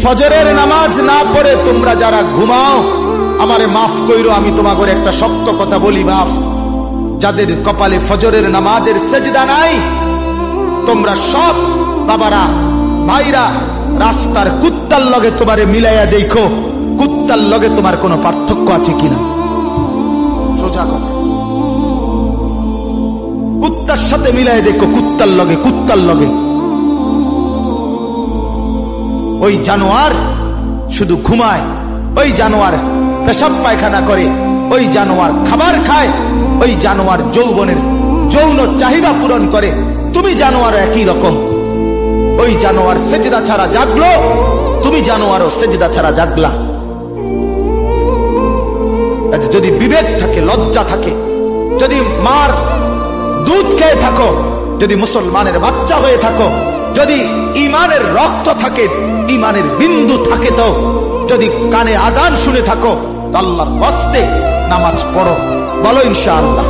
ফজরের নামাজ না পড়ে তোমরা যারা ঘুমাও, আমারে মাফ কইরো, আমি তোমাদের একটা শক্ত কথা বলি, মাফ। যাদের কপালে ফজরের নামাজের সেজদা নাই, তোমরা সব বাবারা ভাইরা রাস্তার কুত্তার লগে তোমারে মিলাইয়া দেখো, কুত্তার লগে তোমার কোনো পার্থক্য আছে কিনা। সোজা কথা, কুত্তার সাথে মিলাই দেখো, কুত্তার লগে, কুত্তার লগে। ওই জানোয়ার শুধু ঘুমায়, ওই জানোয়ার পেশাব পায়খানা করে, ওই জানোয়ার খাবার খায়, ওই জানোয়ার যৌবনের যৌন চাহিদা পূরণ করে। তুমি জানোয়ার একই রকম। ওই জানোয়ার সেজদা ছাড়া জাগলো, তুমি জানোয়ারও সেজদা ছাড়া জাগলা। যদি বিবেক থাকে, লজ্জা থাকে, যদি মার দুধ খেয়ে থাকো, যদি মুসলমানের বাচ্চা হয়ে থাকো, যদি ইমানের রক্ত থাকে, ইমানের বিন্দু থাকে, তো যদি কানে আজান শুনে থাকো, তো আল্লাহর হস্তে নামাজ পড়ো। বলো ইনশাআল্লাহ।